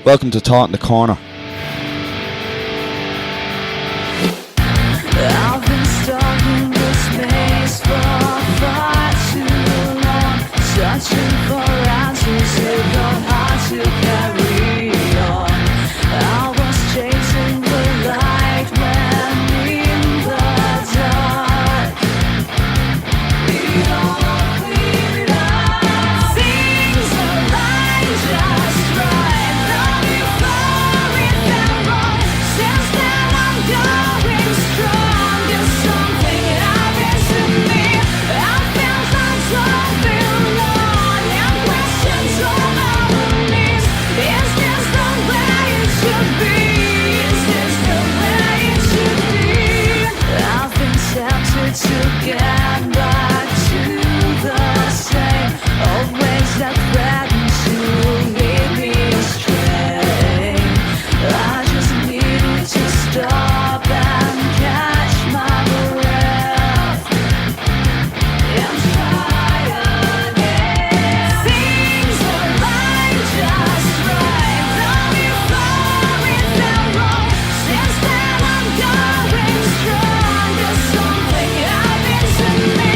Welcome to Thought in the Corner. I've been stuck in this maze for far too long, searching for answers, it got hard to carry on. I was chasing the light when in the dark. Need all cleared up. Things are right, just right. Long before it felt wrong. Since then I'm going strong. There's something happens to me. I felt I don't belong. And questions all my beliefs. Is this the way it should be? Is this the way it should be? I've been tempted to get back to the same old ways that threaten to lead me astray. I just needed to stop and catch my breath and try again. Things are right, just right. Long before it felt wrong. Since then I'm going strong. There's something happens to me.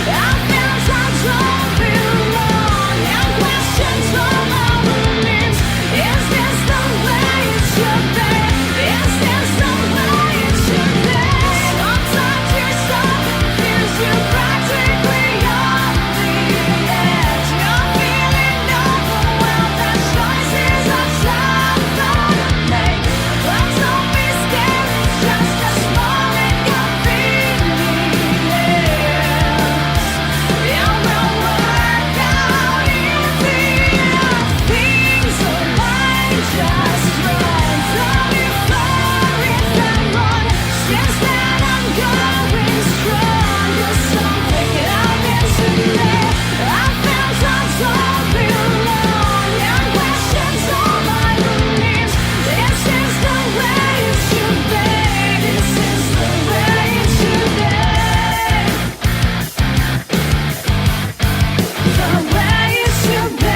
I felt I don't belong. And questions all my beliefs. Is this the way it should be? Is this the way it should be? Sometimes you're so confused, you're practically on the edge. You're feeling overwhelmed, and choices are tough to make. But don't be scared, it's just a small inconvenience. It will work out in the end. Things are right, just right. Long before it felt wrong. Since then I'm going strong. There's something happens to me. I felt I don't belong. And questions all my beliefs. This is the way it should be. This is the way it should be. The way it should be.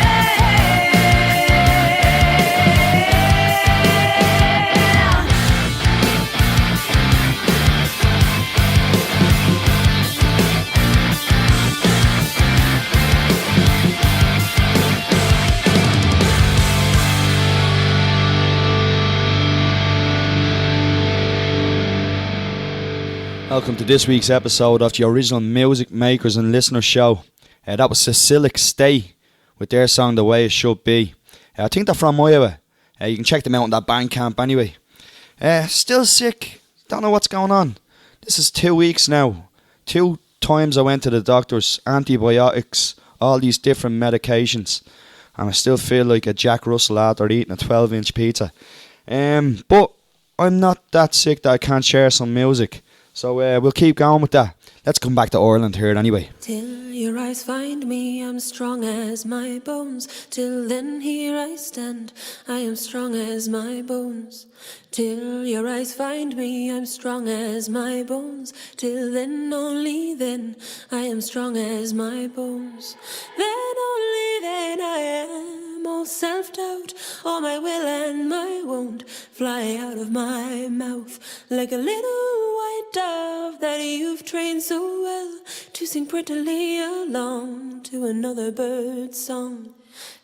Welcome to this week's episode of the original Music Makers and Listeners Show. That was Cyclic State with their song The Way It Should Be. I think they're from Iowa. You can check them out on that Bandcamp anyway. Still sick. Don't know what's going on. This is 2 weeks now. 2 times I went to the doctors, antibiotics, all these different medications. And I still feel like a Jack Russell after eating a 12-inch pizza. But I'm not that sick that I can't share some music. So we'll keep going with that. Let's come back to Ireland here anyway. Till your eyes find me, I'm strong as my bones. Till then here I stand, I am strong as my bones. Till your eyes find me, I'm strong as my bones. Till then, only then, I am strong as my bones. Then, only then, I am all self-doubt. All my will and my won't fly out of my mouth like a little white dove that you've trained so well to sing prettily along to another bird's song.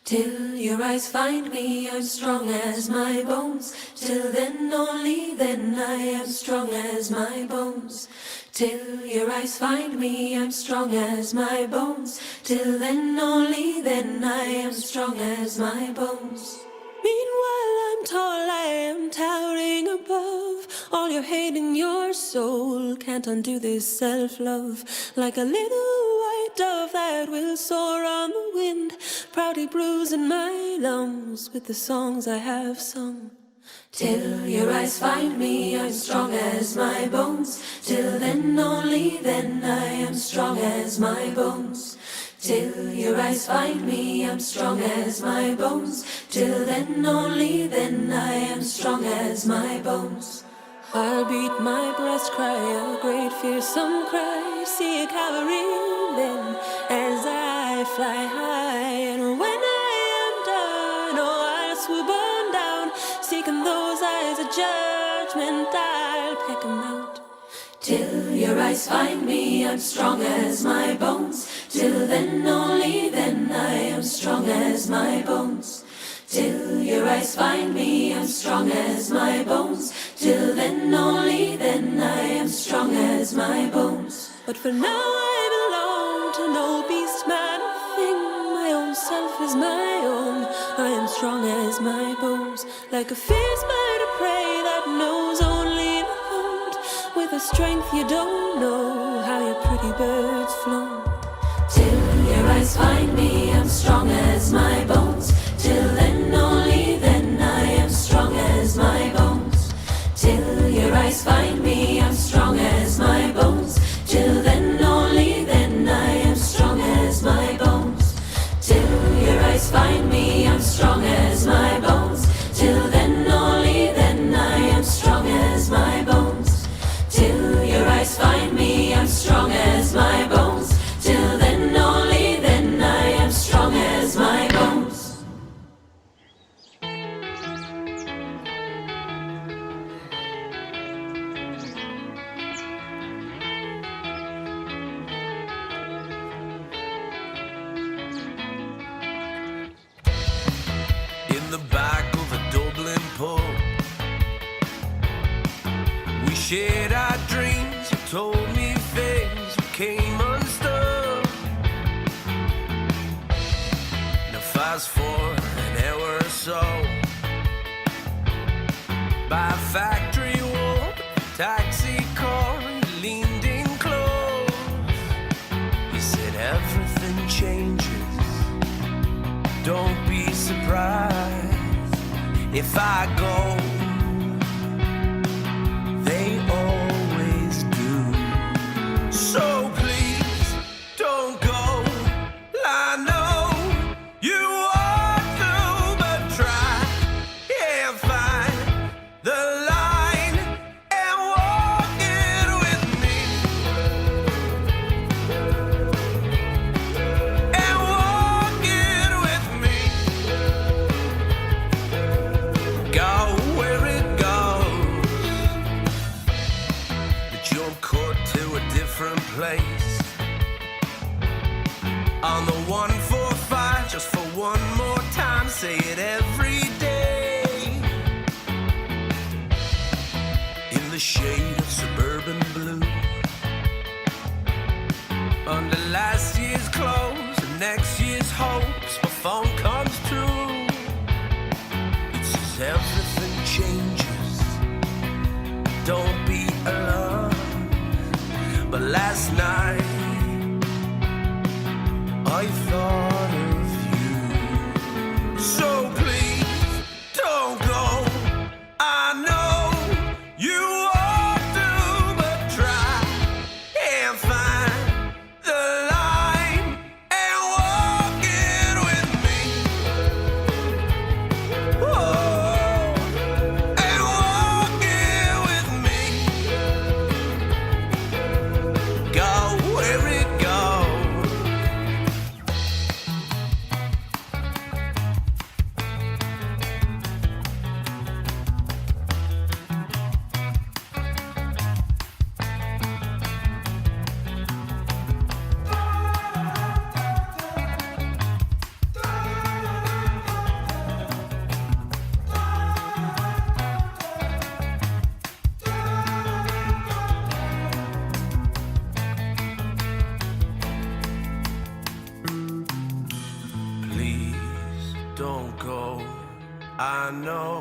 Till your eyes find me, I'm strong as my bones. Till then, only then, I am strong as my bones. Till your eyes find me, I'm strong as my bones. Till then, only then, I am strong as my bones. Meanwhile, I'm tall, I am towering above. All your hate in your soul can't undo this self-love. Like a little white dove that will soar on the wind, proudly bruising my lungs with the songs I have sung. Till your eyes find me, I'm strong as my bones. Till then, only then, I am strong as my bones. Till your eyes find me, I'm strong as my bones. Till then, only then, I am strong as my bones. I'll beat my breast, cry a great fearsome cry, see a cavalry then as I fly high. And when I am done, oh, I'll swoop on down in those eyes of judgment, I'll peck 'em out. Till your eyes find me, I'm strong as my bones. Till then, only then, I am strong as my bones. Till your eyes find me, I'm strong as my bones. Till then, only then, I am strong as my bones. But for now I belong to no beast, man, or thing. My own self is my own. I am strong as my bones. Like a fierce bird of prey that knows only the hunt. With a strength you don't know, how your pretty bird's flown. Till your eyes find me, I'm strong as my bones. Till then, only then, I am strong as my bones. Till your eyes find me, I'm strong as my bones. Till then, only then, I am strong as my bones. Till your eyes find me, I'm strong as my bones. Till then, only then, I am strong as my bones. Till your eyes find me, I'm strong as my bones. Till then, only then, I am strong as my bones. In the back of a Dublin pub, we shared our dreams. You told me things we came unstuck. Now fast forward an hour or so, by a factory wall, taxi car, you leaned in close. You said everything changes, don't be surprised if I go. They always do. So please don't go. I know you want to, but try and find the line and walk it with me. And walk it with me. Go where it goes. The jump cut to a different place. On the 145, just for one more time, say it every day. In the shade of suburban blue, under last year's clothes and next year's hopes, my phone comes true. It says everything changes, don't be alarmed. But last night I thought of you. So please don't go. I know you want to, but try and find the line and walk it with me. Whoa, and walk it with me. Go where it goes. Please don't go. I know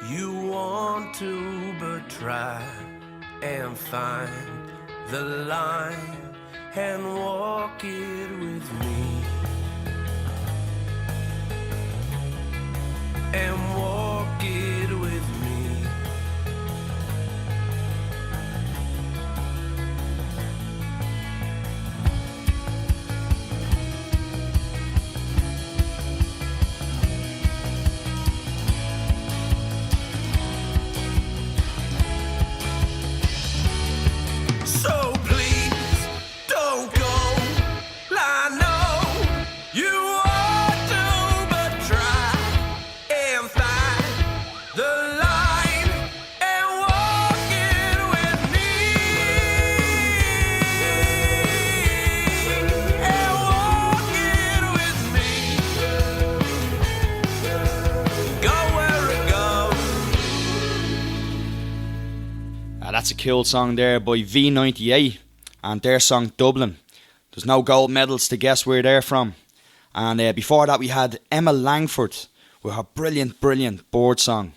you want to, but try and find the line and walk it with me. And walk it with me. So please don't go. I know you want to, but try and find That's a cool song there by V98 and their song Dublin. There's no gold medals to guess where they're from. And before that we had Emma Langford with her brilliant Board song.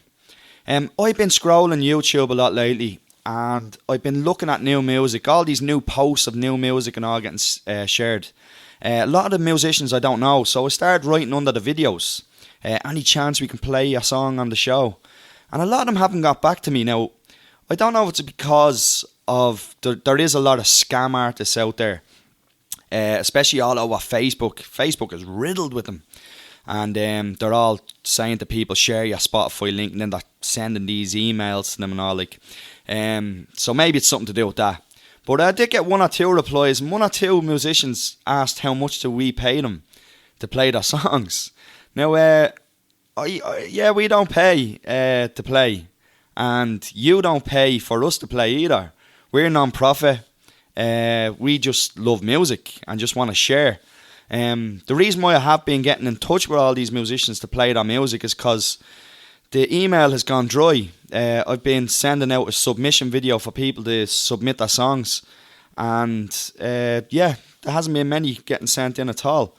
I've been scrolling YouTube a lot lately and I've been looking at new music, all these new posts of new music and all getting shared. A lot of the musicians I don't know, so I started writing under the videos. Any chance we can play a song on the show? And a lot of them haven't got back to me. Now, I don't know if it's because of there is a lot of scam artists out there, especially all over Facebook. Facebook is riddled with them. And they're all saying to people, share your Spotify link, and then they're sending these emails to them and all. So maybe it's something to do with that. But I did get 1 or 2 replies, and 1 or 2 musicians asked how much do we pay them to play their songs. Now, we don't pay to play, and you don't pay for us to play either. We're non-profit. We just love music and just want to share. The reason why I have been getting in touch with all these musicians to play their music is because the email has gone dry. I've been sending out a submission video for people to submit their songs, and there hasn't been many getting sent in at all.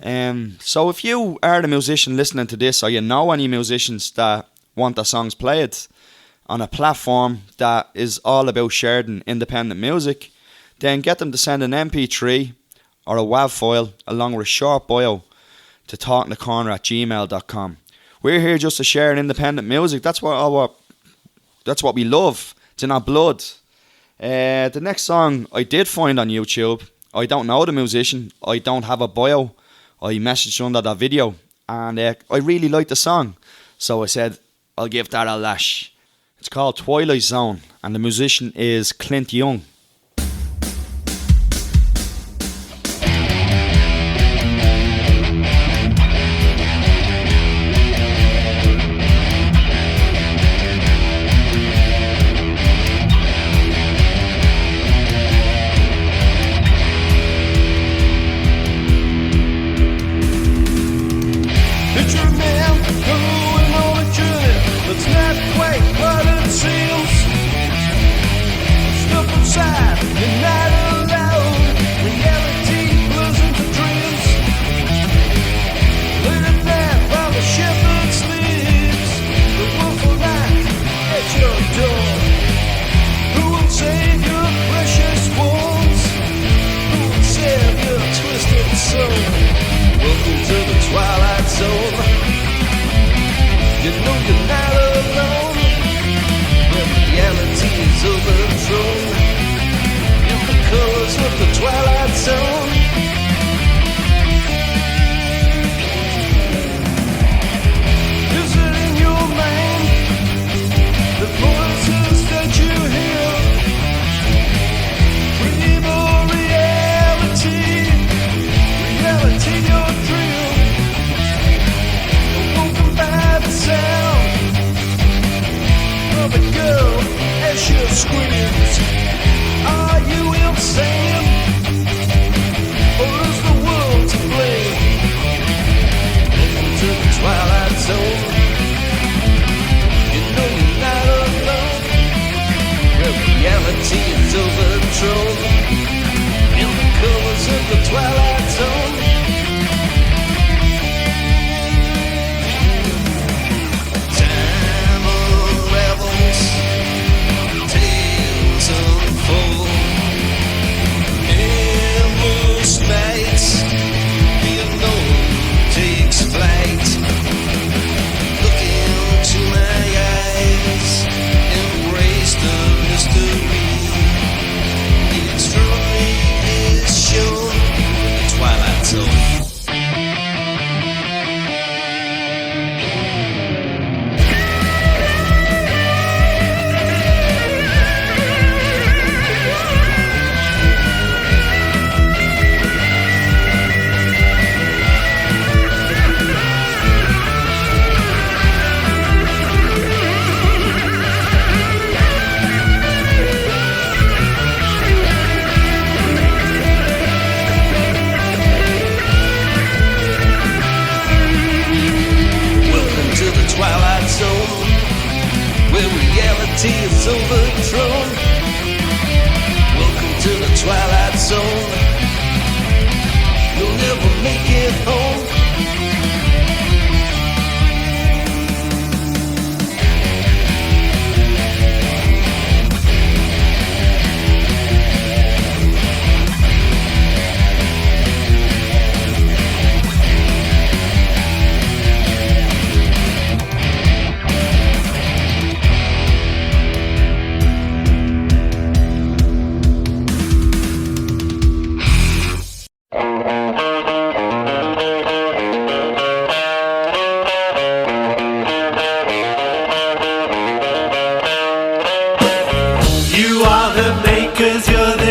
So if you are the musician listening to this, or you know any musicians that want their songs played on a platform that is all about sharing independent music, then get them to send an MP3 or a WAV file along with a short bio to talkingthecorner@gmail.com. We're here just to share independent music. That's what we love. It's in our blood. The next song I did find on YouTube. I don't know the musician. I don't have a bio. I messaged under that video, and I really liked the song, so I said I'll give that a lash. It's called Twilight Zone, and the musician is Clint Young. Sound of a girl as she screams.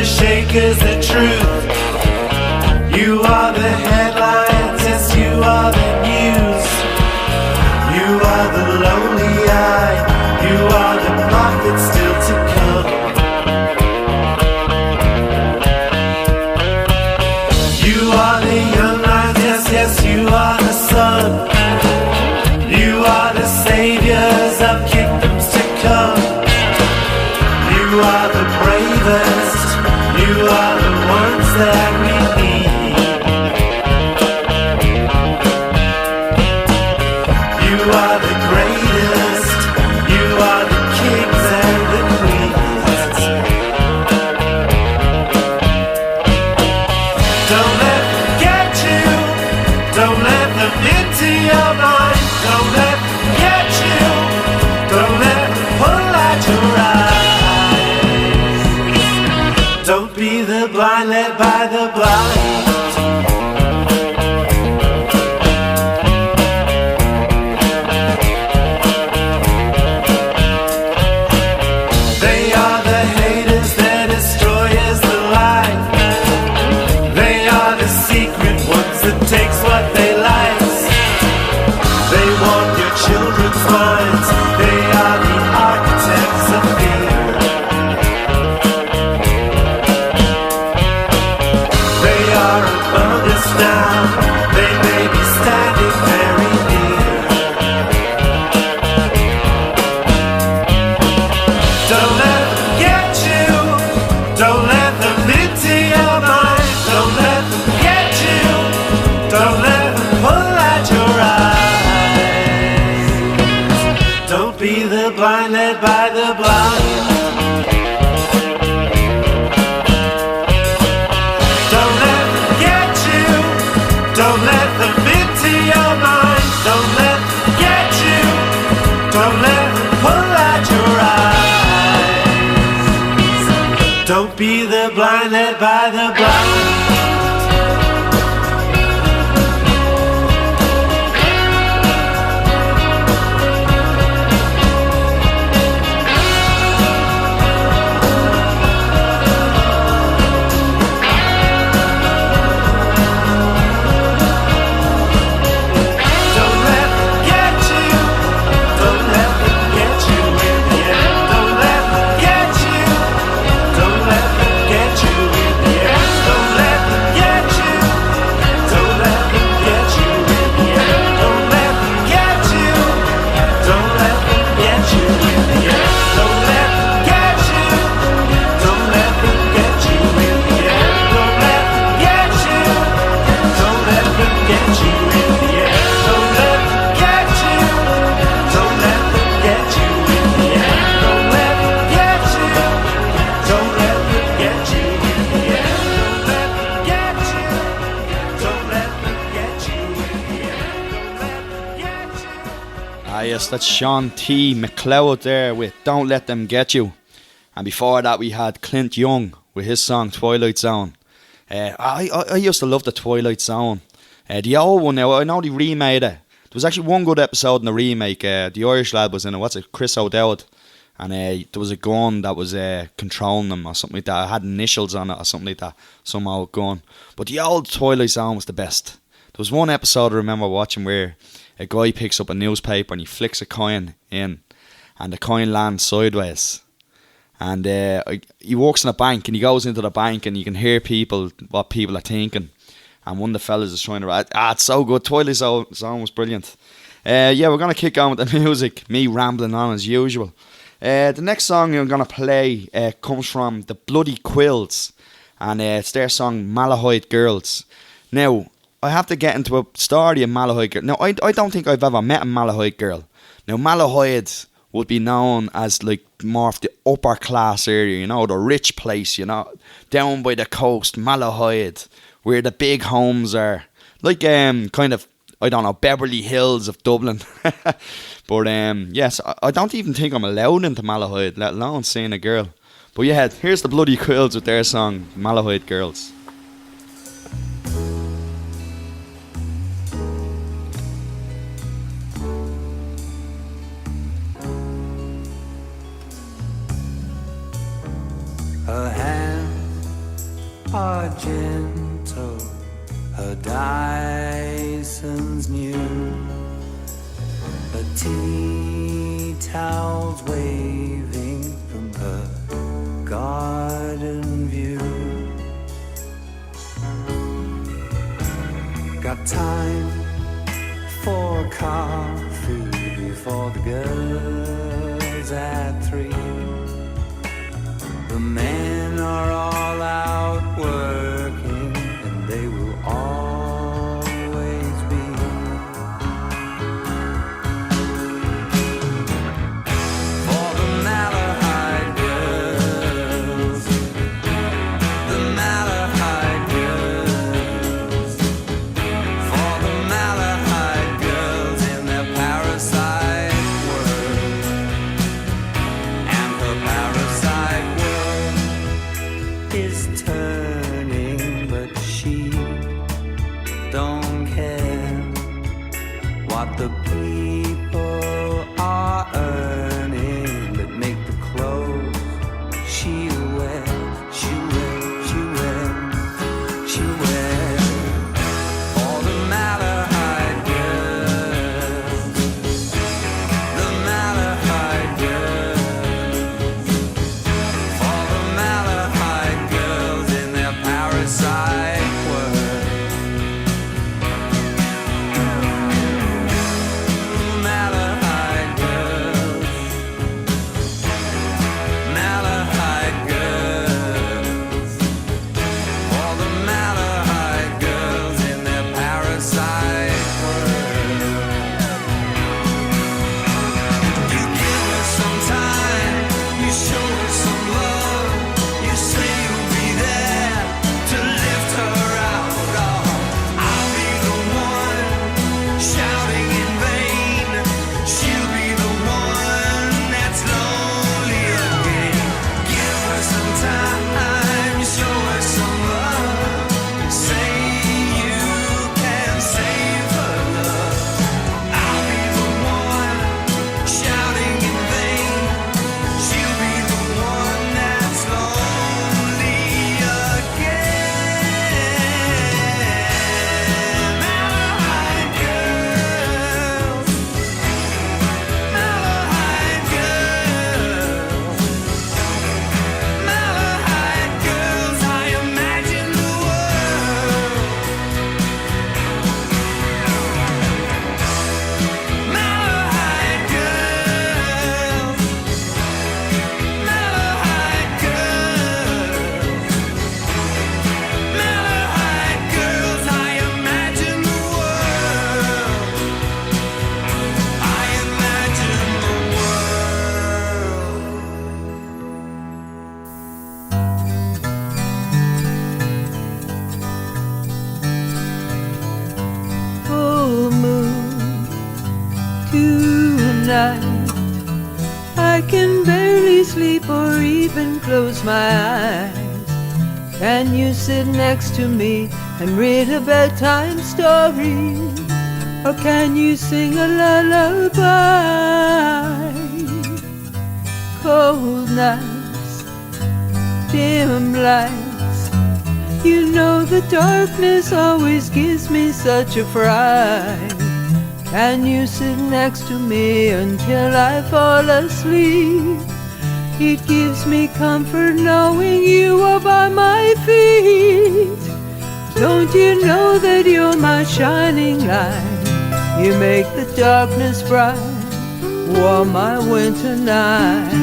shakers, the truth. You are the headlines, yes, you are the news. You are the lonely eye, you are the prophet still to come. You are the young lions, yes, yes, you are the sun. You are the saviors of kingdoms to come. You are the bravest, you are the ones that we need. You are the greatest, you are the kings and the queens. Don't let them get you, don't let them into your mind. Don't let them get you, don't let them pull out your eyes. Don't be the blind led by the blind. They are the haters that destroy us the light. They are the secret ones that takes what they like. They want your children's minds. They are the architects of fear. They are among us now. They may be standing very near. Don't let them get you. Don't let them into your mind. Don't let them get you. Don't let them pull out your eyes. Don't be the blind led by the blind. Don't let them get you. Don't let them into your mind. Don't let them get you. Don't let them pull out your eyes. Don't be the blind led by the blind. Don't let them get you. Don't let them get you in the end. Don't let them get you. Don't let them get you in the end. Don't let them get you. Don't let them get you in the end. Don't let them get you. Don't let them get you in the end. Don't let them get you. Don't let them get you in the end. Don't let them get you. Don't let them get you in the end. Don't let them get you. Don't let them get you in the end. Don't let them get you. Don't let them get you in the end. Don't let them get you. Don't let them get you in the end. Don't let them get you. Ah, yes, that's Sean T. McLeod there with Don't Let Them Get You. And before that, we had Clint Young with his song Twilight Zone. I used to love the Twilight Zone. The old one now, I know they remade it. There was actually one good episode in the remake. The Irish lad was in it. What's it? Chris O'Dowd. And there was a gun that was controlling them or something like that. It had initials on it or something like that. Somehow gun. But the old Twilight Zone was the best. There was one episode I remember watching where a guy picks up a newspaper and he flicks a coin in. And the coin lands sideways. And he works in a bank and he goes into the bank and you can hear what people are thinking. And one of the fellas is trying to... it's so good. Twilight Zone was brilliant. Yeah, we're going to kick on with the music. Me rambling on as usual. The next song I'm going to play comes from the Bloody Quills. And it's their song Malahide Girls. Now, I have to get into a story of Malahide Girl. Now, I don't think I've ever met a Malahide girl. Now, Malahide would be known as like more of the upper class area, you know, the rich place, you know, down by the coast, Malahide, where the big homes are, like kind of, I don't know, Beverly Hills of Dublin. But yes, I don't even think I'm allowed into Malahide, let alone seeing a girl. But yeah, here's the Bloody Quills with their song Malahide Girls. Her hand are gentle, her Dyson's new, her tea towels waving from her garden view. Got time for coffee before the girls at 3. The men are all out working, and they will always be. For the Malahide girls, the Malahide girls, for the Malahide girls in their parasite world, and her parasite world is turning, but she don't care what the people are earning, but make the clothes she wears, she wears, she wears, she wears. For the Malahide girls, the Malahide girls, for the Malahide girls in their parasite world. Malahide girls, Malahide girls, for the Malahide girls in their parasite world. You give her some time, you show her some love, you say you'll be there to lift her out. Oh, I'll be the one shouting in vain, she'll be the one that's lonely again. Give her some time, show her some love, say you can save her love. I'll be the one shouting in vain, she'll be the one that's lonely again. Malahide girls, Malahide girls, Malahide girls, I imagine the world. Malahide girls, Malahide girls, Malahide girls, I imagine the world. I imagine the Full moon tonight, I can barely sleep or even close my eyes. Can you sit next to me and read a bedtime story? Or can you sing a lullaby? Cold nights, dim lights, you know the darkness always gives me such a fright. Can you sit next to me until I fall asleep? It gives me comfort knowing you are by my feet. Don't you know that you're my shining light? You make the darkness bright, warm my winter nights.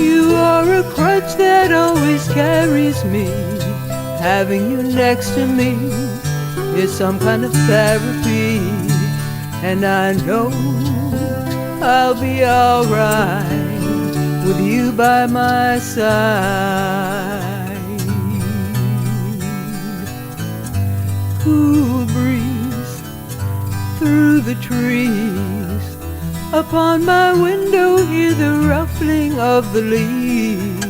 You are a crutch that always carries me. Having you next to me is some kind of therapy. And I know I'll be alright with you by my side. Cool breeze through the trees, upon my window hear the ruffling of the leaves.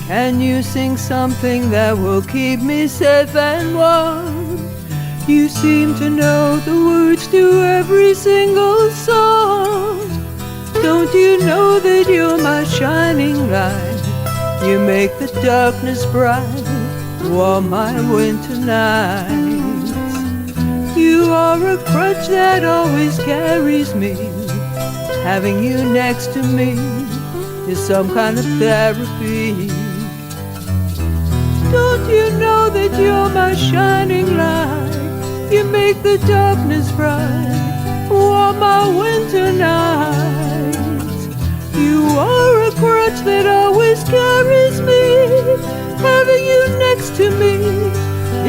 Can you sing something that will keep me safe and warm? You seem to know the words to every single song. Don't you know that you're my shining light? You make the darkness bright, warm my winter nights. You are a crutch that always carries me. Having you next to me is some kind of therapy. Don't you know that you're my shining light? You make the darkness bright, warm my winter nights. You are a crutch that always carries me. Having you next to me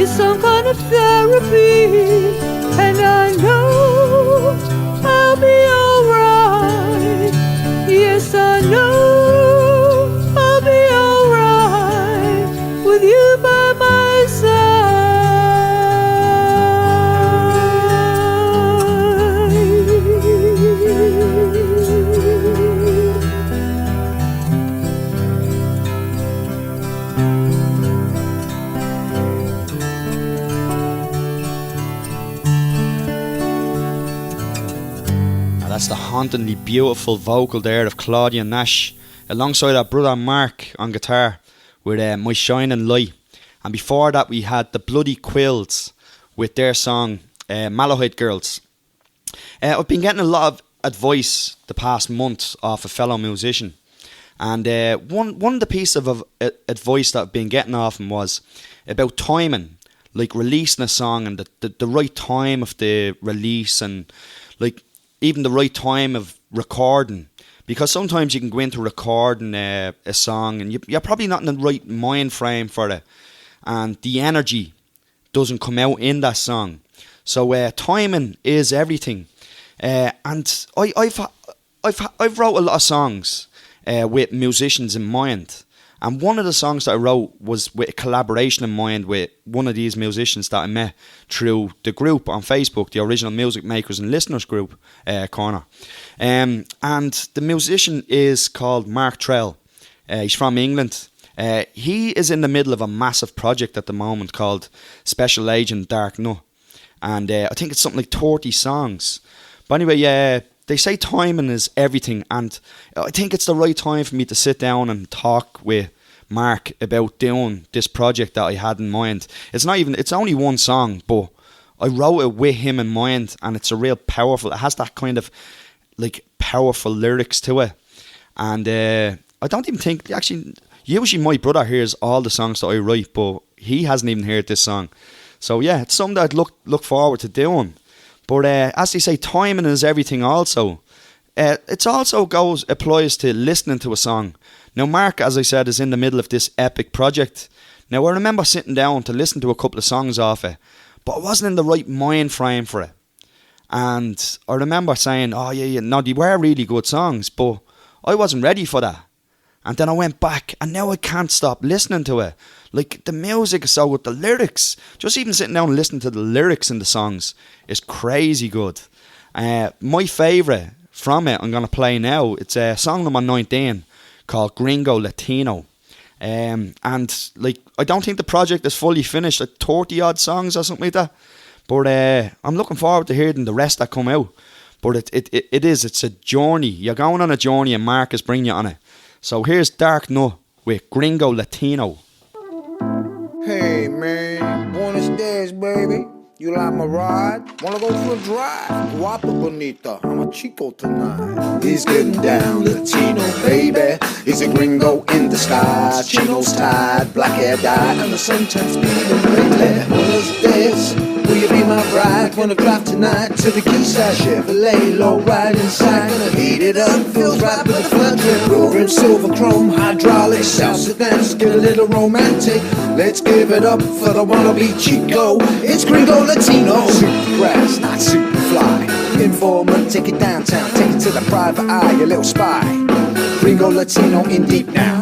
is some kind of therapy. And I know I'll be alright. Yes, I know I'll be alright with you by my side. That's the hauntingly beautiful vocal there of Claudia Nash, alongside our brother Mark on guitar with My Shining Light. And before that we had the Bloody Quills with their song Malahide Girls. I've been getting a lot of advice the past month off a fellow musician, and one of the pieces of advice that I've been getting off him was about timing, like releasing a song and the right time of the release, and like even the right time of recording, because sometimes you can go into recording a song and you're probably not in the right mind frame for it, and the energy doesn't come out in that song. So timing is everything, and I've wrote a lot of songs with musicians in mind. And one of the songs that I wrote was with a collaboration in mind with one of these musicians that I met through the group on Facebook, the Original Music Makers and Listeners group corner. And the musician is called Mark Trell. He's from England. He is in the middle of a massive project at the moment called Special Agent Darknut. And I think it's something like 30 songs. But anyway, they say timing is everything, and I think it's the right time for me to sit down and talk with Mark about doing this project that I had in mind. It's only one song, but I wrote it with him in mind, and it's a real powerful, it has that kind of like powerful lyrics to it. And I don't even think, actually, usually my brother hears all the songs that I write, but he hasn't even heard this song. So yeah, it's something that I'd look forward to doing. But as they say, timing is everything also. It also applies to listening to a song. Now Mark, as I said, is in the middle of this epic project. Now I remember sitting down to listen to a couple of songs off it, but I wasn't in the right mind frame for it. And I remember saying, oh yeah, no, they were really good songs, but I wasn't ready for that. And then I went back, and now I can't stop listening to it. Like, the music is so good, the lyrics, just even sitting down and listening to the lyrics in the songs is crazy good. My favourite from it, I'm going to play now, it's song number 19 called Gringo Latino. And like, I don't think the project is fully finished, like 30 odd songs or something like that. But I'm looking forward to hearing the rest that come out. But it's a journey. You're going on a journey, and Mark is bringing you on it. So here's Darknut with Gringo Latino. Hey man, buenos dias, baby. You like my ride? Wanna go for a drive? Guapa bonita, I'm a Chico tonight. He's getting down, Latino, baby. He's a gringo in disguise. Chinos tied, black hair dyed, and the sunshine speeding lately. Buenos dias, will you be my bride? Wanna drive tonight to the Quayside Chevrolet, low ride inside. Gonna heat it up, feels right with the flood drip. Roaring silver chrome, hydraulic, South sedans, get a little romantic. Let's give it up for the wannabe Chico. It's Gringo Latino. Super grass, not super fly. Informant, take it downtown, take it to the private eye, your little spy. Gringo Latino in deep now.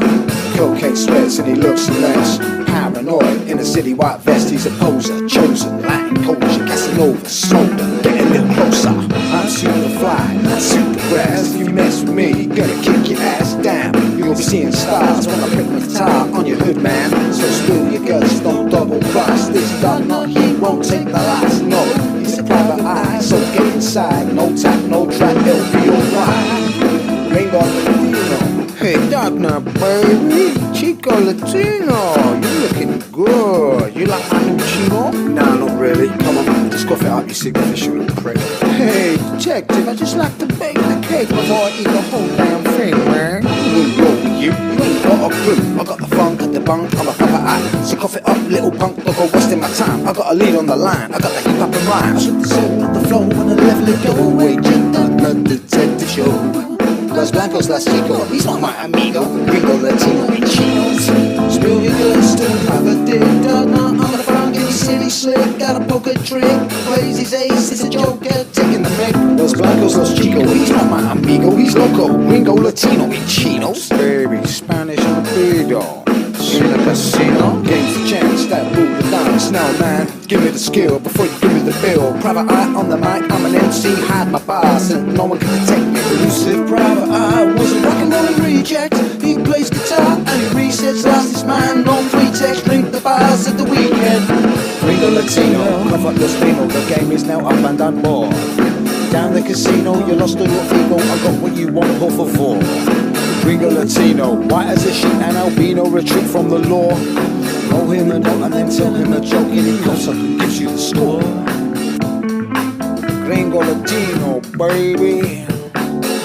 Cocaine sweats and he looks a mess. Paranoid in a city white vest, he's a poser. Chosen, Latin culture, Casanova, smolder. Get a little closer. I'm super fly, not super grass. If you mess with me, gonna kick your ass down. You're gonna be seeing stars when I print my guitar on your hood, man. So spill your guts, don't double cross. This Darknut, he won't take the last. No, he's a private eye, so get inside. No tap, no track, it'll be alright. Gringo Latino. Hey, Darknut, baby, Chico Latino, you looking Good. You like my new chino? Nah, not really. Come on, just cough it up, you superficial little prick. Hey, detective, I just like to bake the cake before I eat the whole damn thing, man. Who roll you? You ain't got a clue. I got the funk at the bunk, I'm a proper act. So cough it up, little punk, don't go wasting my time. I got a lead on the line, I got the hip hop and rhyme. I shoot the soul on the flow and I level it go away. Just another detective show. Los Blancos, Las Chico, he's not my amigo. Gringo, Latino, and chinos. Spill your goods to have a dick. Darknut, I'm the funk in the city slick. Got a poker trick. Plays his ace, it's a joker. Taking the mic. Los Blancos, Los Chico, he's not my amigo. He's loco. Gringo, Latino, and chinos. Baby, Spanish and pedo. In a casino, game for chance, that rule the dance. Now, man, give me the skill before you give me the bill. Private eye on the mic, I'm an MC, hide my bars, and no one can detect me. Elusive private eye was a rock and roll reject. He plays guitar and he resets, lost his mind, no pretext. Drink the bars at the weekend. Gringo Latino, cough up your spino. The game is now up and done more. Down the casino, you lost all your ego. I got what you want, por favor. Gringo Latino, white as a sheet and albino, retreat from the law. Know him and don't, and then tell him a joke, and he goes up and gives you the score. Gringo Latino, baby.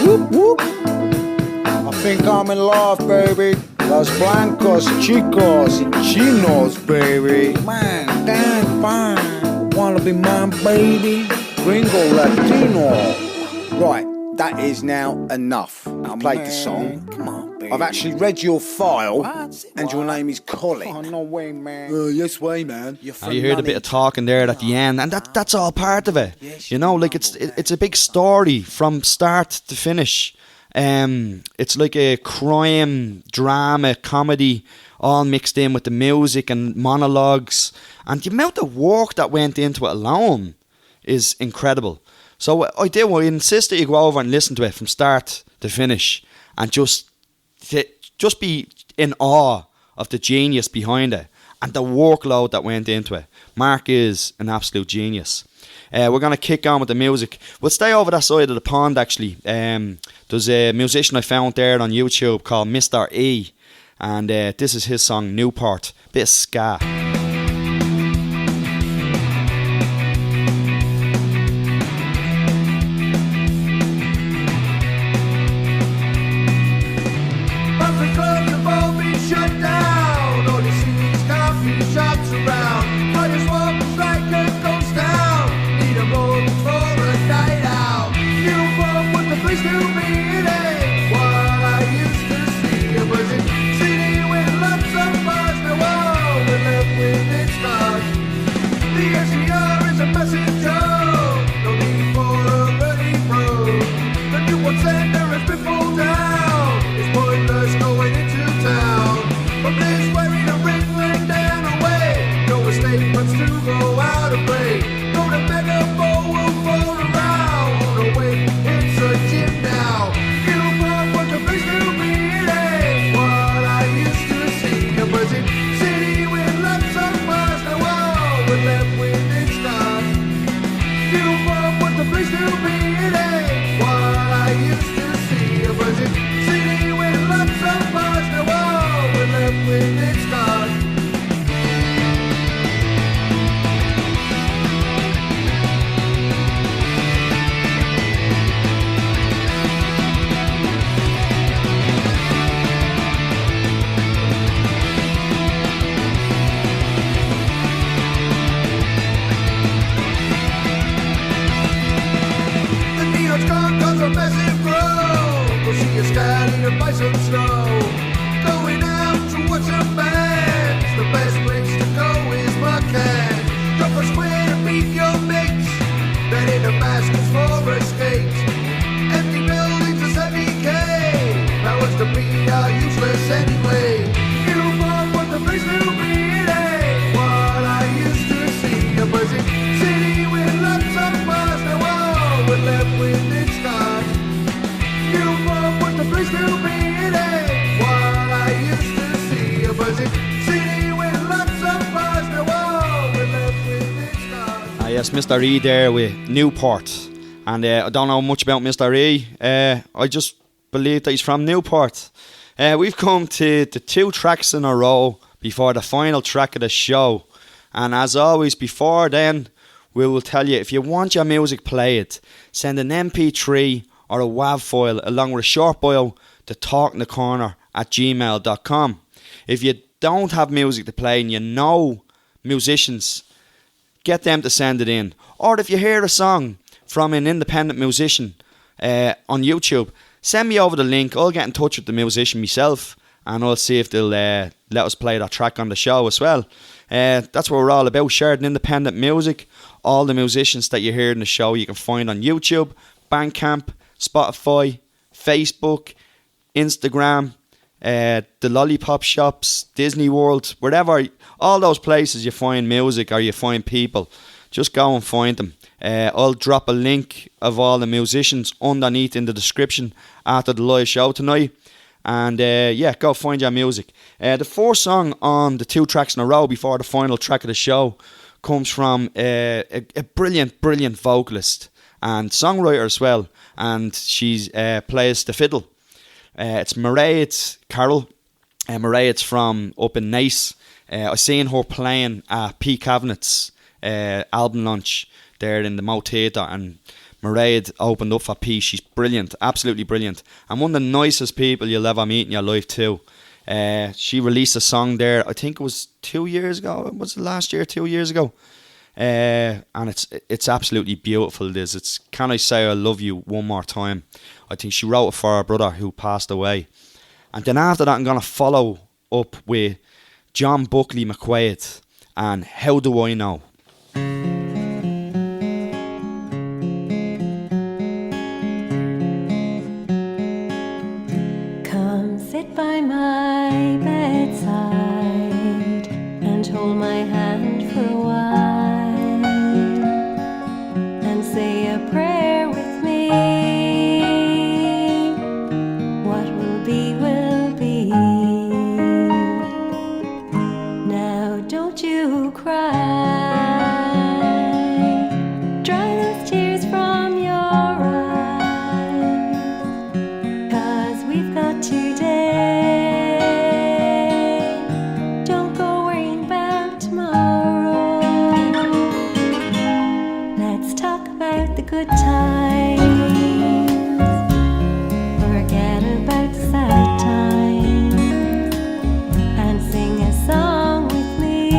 Whoop whoop. I think I'm in love, baby. Los Blancos, Chicos, and Chinos, baby. Man, damn fine. Wanna be mine, baby? Gringo Latino. Right. That is now enough. I played the song. Come on, baby. I've actually read your file, and your name is Colin. Oh, no way, man. Yes way, man. You heard a bit of talking there at the end, and that's all part of it. You know, like it's a big story from start to finish. It's like a crime, drama, comedy, all mixed in with the music and monologues, and the amount of work that went into it alone is incredible. So I insist that you go over and listen to it from start to finish, and just be in awe of the genius behind it and the workload that went into it. Mark is an absolute genius. We're going to kick on with the music. We'll stay over that side of the pond, actually. There's a musician I found there on YouTube called Mr. E, and this is his song Newport. Bit of ska. Yes, Mr. E there with Newport, and I don't know much about Mr. E. I just believe that he's from Newport. We've come to the 2 tracks in a row before the final track of the show. And as always, before then, we will tell you, if you want your music played, send an MP3 or a WAV file along with a short bio to talkinthecorner@gmail.com. If you don't have music to play and you know musicians, get them to send it in. Or if you hear a song from an independent musician on YouTube, send me over the link. I'll get in touch with the musician myself and I'll see if they'll let us play that track on the show as well. That's what we're all about, sharing independent music. All the musicians that you hear in the show you can find on YouTube, Bandcamp, Spotify, Facebook, Instagram, the Lollipop Shops, Disney World, wherever, all those places you find music or you find people, just go and find them. I'll drop a link of all the musicians underneath in the description after the live show tonight. And go find your music. The first song on the 2 tracks in a row before the final track of the show comes from a brilliant vocalist and songwriter as well. And she plays the fiddle. It's Mairead Carroll. Mairead's from up in Nice. I seen her playing at P. Cavanagh's album launch there in the Mo Theatre, and Mairead opened up for P. She's brilliant, absolutely brilliant, and one of the nicest people you'll ever meet in your life too. She released a song there, I think it was 2 years ago. Was it last year, 2 years ago? And it's absolutely beautiful. It's Can I Say I Love You One More Time. I think she wrote it for her brother who passed away. And then after that I'm going to follow up with John Buckley McQuaid and How Do I Know. Come sit by my bedside and hold my hand for a while and say a prayer with me. What will be, will be. Now don't you cry. Dry those tears from your eyes, 'cause we've got today. Don't go worrying about tomorrow. Let's talk about the good times. Forget about the sad times and sing a song with me.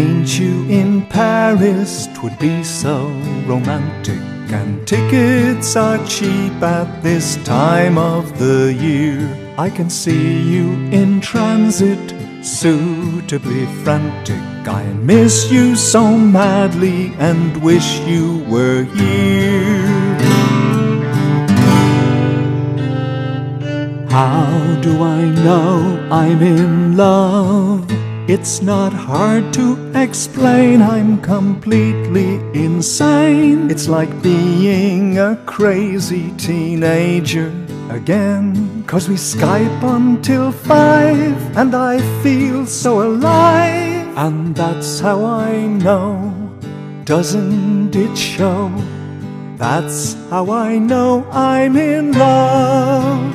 Ain't you in Paris? 'Twould be so romantic. And tickets are cheap at this time of the year. I can see you in transit, suitably frantic. I miss you so madly and wish you were here. How do I know I'm in love? It's not hard to explain, I'm completely insane. It's like being a crazy teenager again. 'Cause we Skype until 5 and I feel so alive. And that's how I know, doesn't it show? That's how I know I'm in love.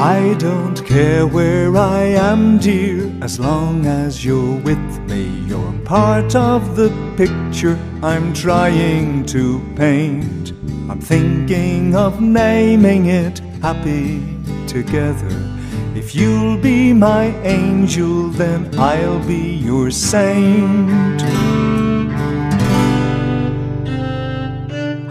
I don't care where I am, dear, as long as you're with me. You're part of the picture I'm trying to paint. I'm thinking of naming it Happy Together. If you'll be my angel, then I'll be your saint.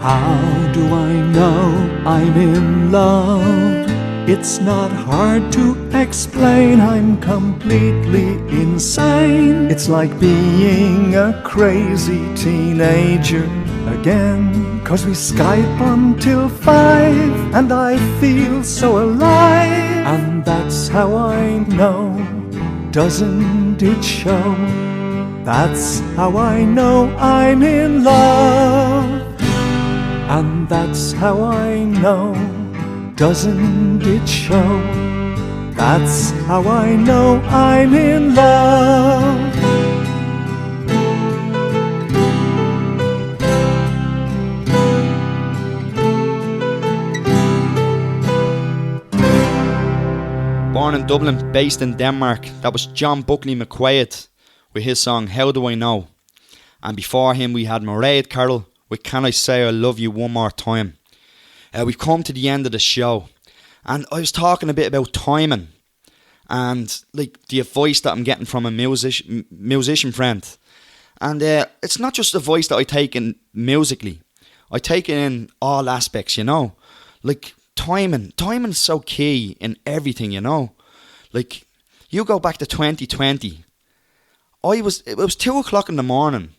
How do I know I'm in love? It's not hard to explain, I'm completely insane. It's like being a crazy teenager again. 'Cause we Skype until 5 and I feel so alive. And that's how I know, doesn't it show? That's how I know I'm in love. And that's how I know, doesn't it show? That's how I know I'm in love. Born in Dublin, based in Denmark, that was John Buckley McQuaid with his song How Do I Know? And before him we had Mairead Carroll with Can I Say I Love You One More Time? We've come to the end of the show, and I was talking a bit about timing and like the advice that I'm getting from a musician friend. And it's not just the advice that I take in musically, I take it in all aspects, you know. Like timing's so key in everything, you know. Like you go back to 2020, it was 2 o'clock in the morning.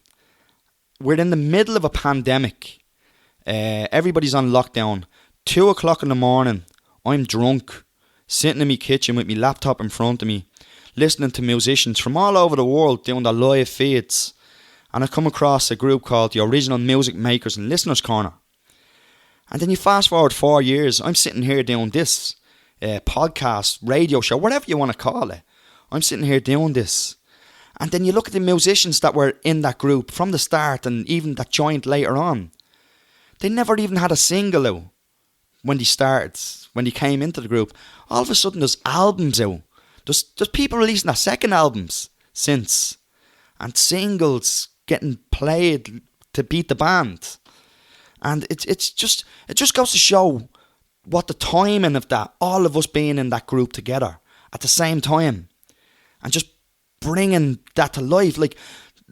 We're in the middle of a pandemic. Everybody's on lockdown. 2 o'clock in the morning, I'm drunk, sitting in my kitchen with my laptop in front of me, listening to musicians from all over the world doing their live feeds. And I come across a group called the Original Music Makers and Listeners Corner. And then you fast forward 4 years, I'm sitting here doing this podcast, radio show, whatever you want to call it. I'm sitting here doing this. And then you look at the musicians that were in that group from the start and even that joined later on. They never even had a single out when they started, when they came into the group. All of a sudden there's albums out. There's people releasing their second albums since. And singles getting played to beat the band. And it just goes to show what the timing of that, all of us being in that group together at the same time. And just bringing that to life. Like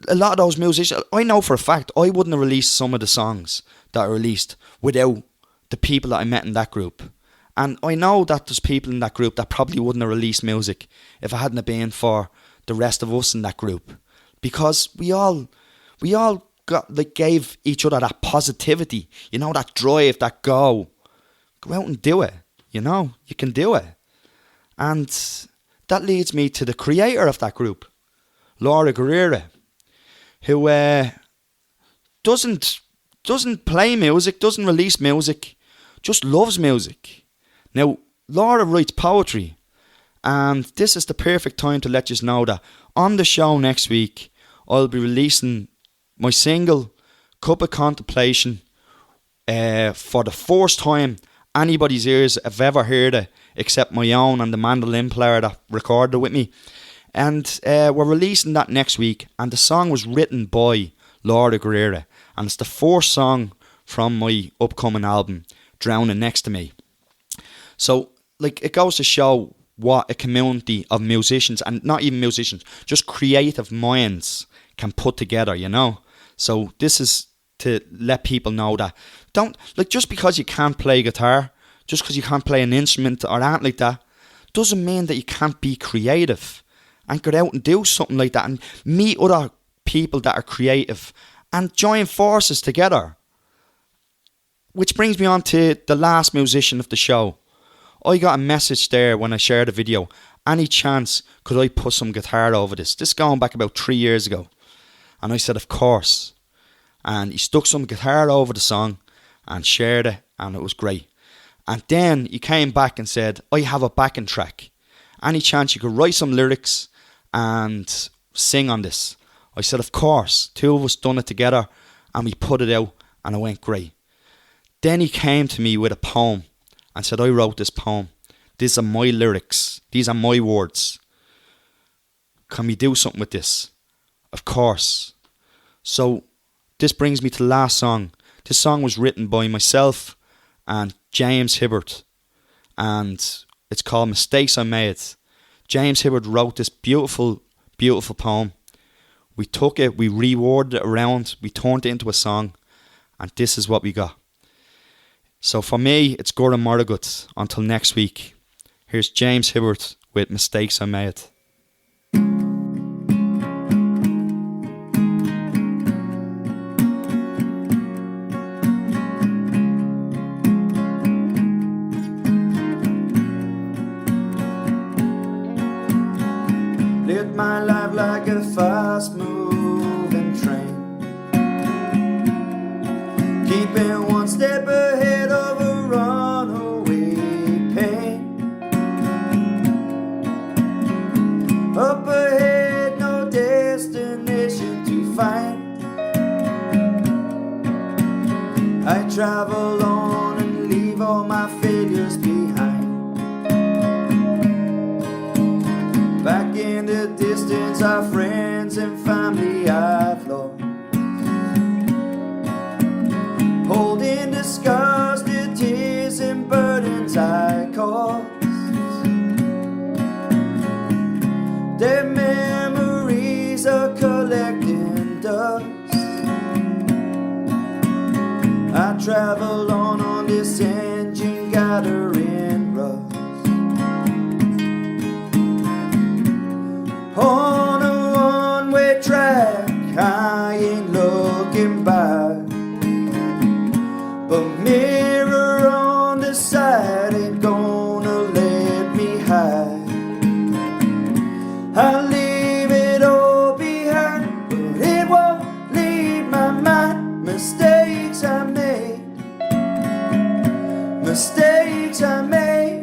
a lot of those musicians, I know for a fact I wouldn't have released some of the songs that I released without the people that I met in that group. And I know that there's people in that group that probably wouldn't have released music if it hadn't have been for the rest of us in that group. Because we all got, like, gave each other that positivity, you know, that drive, that go out and do it, you know, you can do it. And that leads me to the creator of that group, Laura Guerrera, who doesn't play music, doesn't release music, just loves music. Now, Laura writes poetry, and this is the perfect time to let you know that on the show next week, I'll be releasing my single, Cup of Contemplation, for the first time anybody's ears have ever heard it, except my own and the mandolin player that recorded it with me. And we're releasing that next week, and the song was written by Laura Guerrera, and it's the first song from my upcoming album, Drowning Next to Me. So, like, it goes to show what a community of musicians, and not even musicians, just creative minds can put together, you know. So this is to let people know that don't, like, just because you can't play guitar, just because you can't play an instrument or anything like that, doesn't mean that you can't be creative and get out and do something like that and meet other people that are creative and join forces together. Which brings me on to the last musician of the show. I got a message there when I shared the video. Any chance could I put some guitar over this? This is going back about 3 years ago. And I said, of course. And he stuck some guitar over the song and shared it, and it was great. And then he came back and said, I have a backing track. Any chance you could write some lyrics and sing on this? I said, of course. 2 of us done it together and we put it out and it went great. Then he came to me with a poem and said, I wrote this poem. These are my lyrics. These are my words. Can we do something with this? Of course. So this brings me to the last song. This song was written by myself and James Hebert, and it's called Mistakes I Made. James Hebert wrote this beautiful, beautiful poem. We took it, we reworded it around, we turned it into a song, and this is what we got. So for me, it's Gordon Mairead. Until next week, here's James Hebert with Mistakes I Made. Lived my life like a fast-moving train, keeping one step ahead of a runaway pain. Up ahead, no destination to find. I travel on and leave all my failures behind. Back in the distance, our friends and family I've lost, holding the scars, the tears and burdens I caused. Their memories are collecting dust. I travel on this engine gathering rust. On a one-way track, I ain't looking back, but mirror on the side ain't gonna let me hide. I'll leave it all behind, but it won't leave my mind. Mistakes I made, mistakes I made.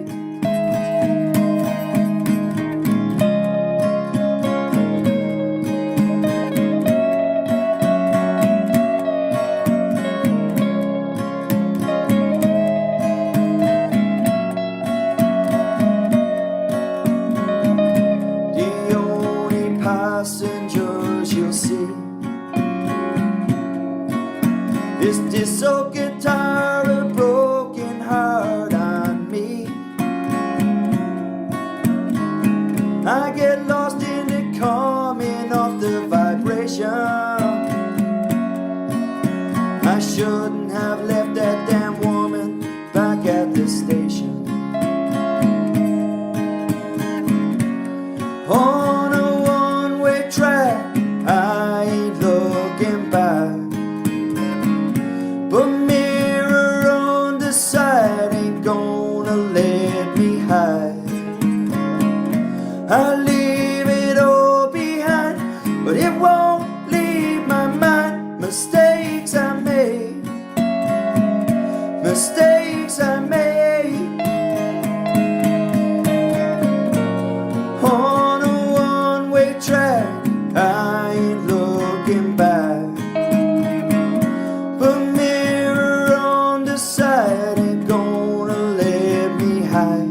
Passengers you'll see is this old guitar, a broken heart on me. I get lost in the calming of the vibration. I shouldn't have left that damn woman back at the station. On a one-way track, I ain't looking back, but mirror on the side ain't gonna let me hide. I'll leave it all behind, but it won't leave my mind. Mistakes I made, mistakes I made. On a one-way track, I ain't looking back, but mirror on the side ain't gonna let me hide.